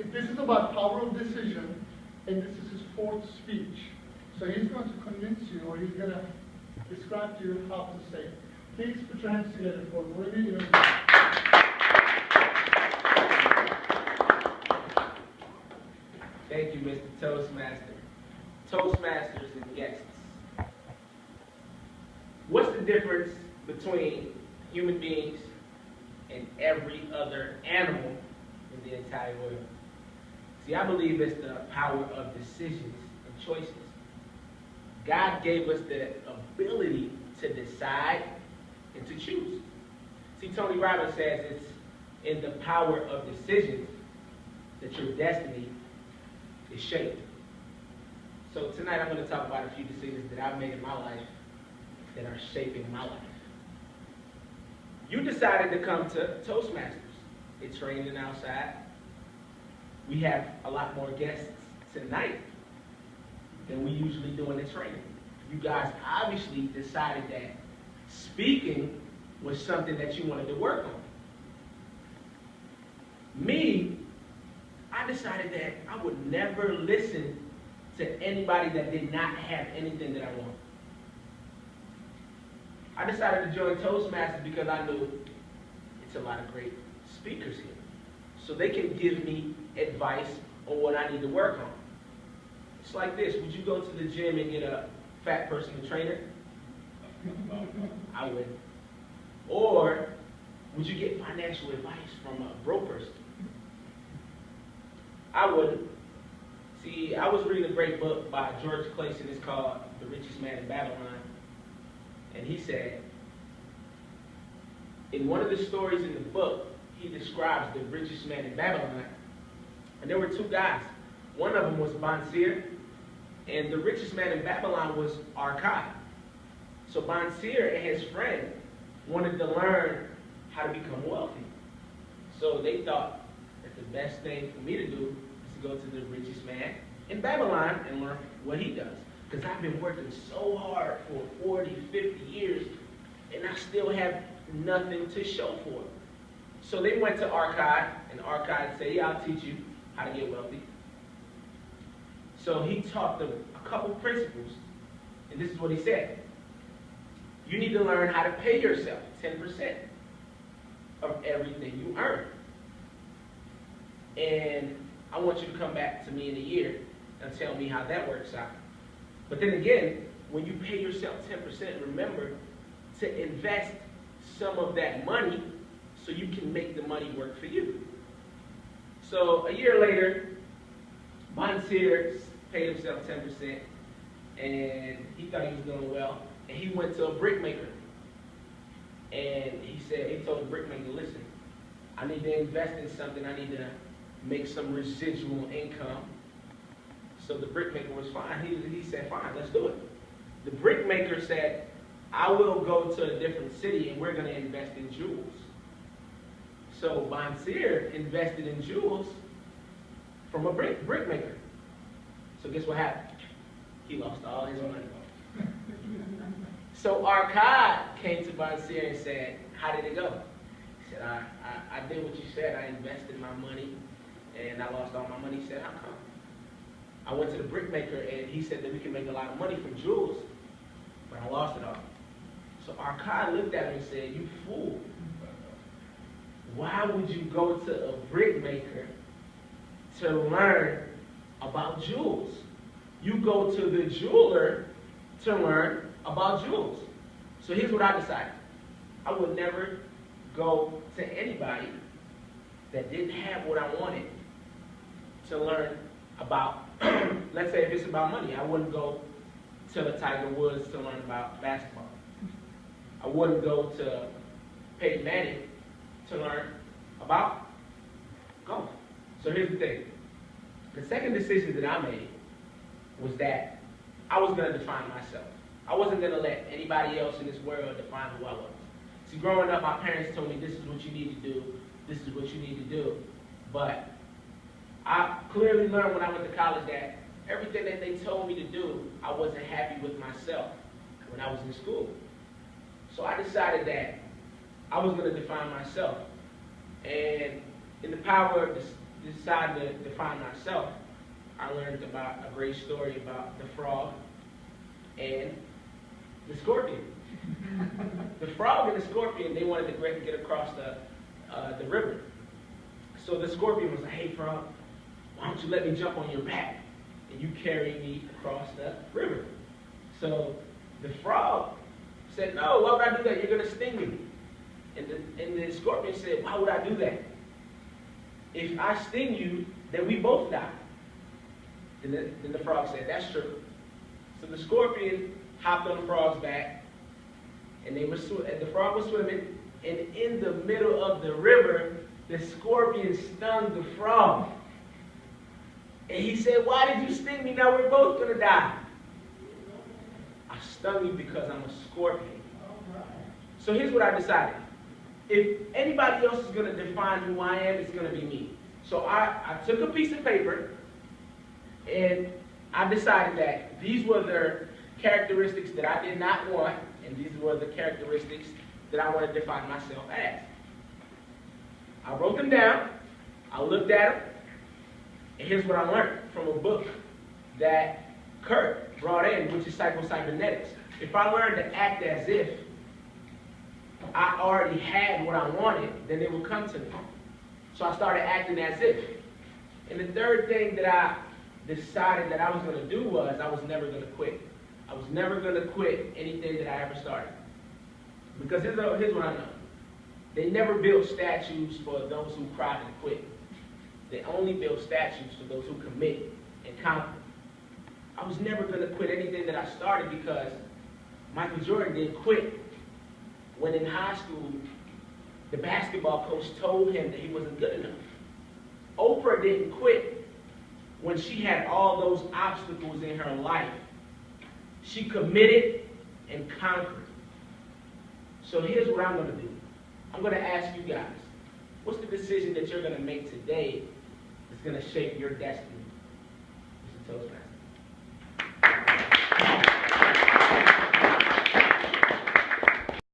this is about power of decision, and this is his fourth speech. So he's going to convince you, or he's going to describe to you how to say it. Please put your hands together for Murimi. Thank you, Mr. Toastmaster. Toastmasters and guests. What's the difference between human beings and every other animal in the entire world? See, I believe it's the power of decisions and choices. God gave us the ability to decide and to choose. See, Tony Robbins says it's in the power of decisions that your destiny is shaped. So tonight I'm going to talk about a few decisions that I've made in my life that are shaping my life. You decided to come to Toastmasters. It's raining outside. We have a lot more guests tonight than we usually do when it's raining. You guys obviously decided that speaking was something that you wanted to work on. Me, I decided that I would never listen to anybody that did not have anything that I want. I decided to join Toastmasters because I knew it's a lot of great speakers here. So they can give me advice on what I need to work on. It's like this. Would you go to the gym and get a fat personal trainer? I would. Or would you get financial advice from a broke person? I would. See, I was reading a great book by George Clayson. It's called The Richest Man in Babylon. And he said, in one of the stories in the book, he describes the richest man in Babylon. And there were two guys. One of them was Bonseer, and the richest man in Babylon was Arkai. So Bonseer and his friend wanted to learn how to become wealthy. So they thought that the best thing for me to do is to go to the richest man in Babylon and learn what he does. Because I've been working so hard for 40, 50 years, and I still have nothing to show for it. So they went to Arkai, and Arkai said, yeah, I'll teach you how to get wealthy. So he taught them a couple principles, and this is what he said. You need to learn how to pay yourself 10% of everything you earn. And I want you to come back to me in a year and tell me how that works out. But then again, when you pay yourself 10%, remember to invest some of that money so you can make the money work for you. So a year later, Bonseer paid himself 10%, and he thought he was doing well, and he went to a brickmaker. And he told the brickmaker, listen, I need to invest in something, I need to make some residual income. So the brickmaker was fine. He said, fine, let's do it. The brickmaker said, I will go to a different city and we're going to invest in jewels. So Bonseer invested in jewels from a brickmaker. So guess what happened? He lost all his money. So Arkai came to Bonseer and said, how did it go? He said, I did what you said. I invested my money and I lost all my money. He said, how come? I went to the brickmaker and he said that we can make a lot of money from jewels, but I lost it all. So Arkai looked at him and said, you fool. Why would you go to a brickmaker to learn about jewels? You go to the jeweler to learn about jewels. So here's what I decided. I would never go to anybody that didn't have what I wanted to learn about. Let's say if it's about money, I wouldn't go to the Tiger Woods to learn about basketball. I wouldn't go to Peyton Manning to learn about golf. So here's the thing. The second decision that I made was that I was going to define myself. I wasn't going to let anybody else in this world define who I was. See, growing up, my parents told me this is what you need to do, this is what you need to do. But I clearly learned when I went to college that everything that they told me to do, I wasn't happy with myself when I was in school. So I decided that I was going to define myself. And in the power of decided to define myself, I learned about a great story about the frog and the scorpion. The frog and the scorpion, they wanted to get across the river. So the scorpion was like, hey frog, why don't you let me jump on your back and you carry me across the river? So the frog said, no, why would I do that? You're going to sting me. And the scorpion said, why would I do that? If I sting you, then we both die. Then the frog said, that's true. So the scorpion hopped on the frog's back, and the frog was swimming, and in the middle of the river, the scorpion stung the frog. And he said, why did you sting me? Now we're both going to die. I stung you because I'm a scorpion. So here's what I decided. If anybody else is going to define who I am, it's going to be me. So I took a piece of paper, and I decided that these were the characteristics that I did not want, and these were the characteristics that I want to define myself as. I wrote them down, I looked at them, and here's what I learned from a book that Kurt brought in, which is Psycho-Cybernetics. If I learned to act as if I already had what I wanted, then it would come to me. So I started acting as if. And the third thing that I decided that I was going to do was I was never going to quit. I was never going to quit anything that I ever started. Because here's what I know. They never build statues for those who cried and quit. They only build statues for those who commit and conquer. I was never going to quit anything that I started because Michael Jordan didn't quit. When in high school, the basketball coach told him that he wasn't good enough. Oprah didn't quit when she had all those obstacles in her life. She committed and conquered. So here's what I'm going to do. I'm going to ask you guys, what's the decision that you're going to make today that's going to shape your destiny? Mr. Toastmaster.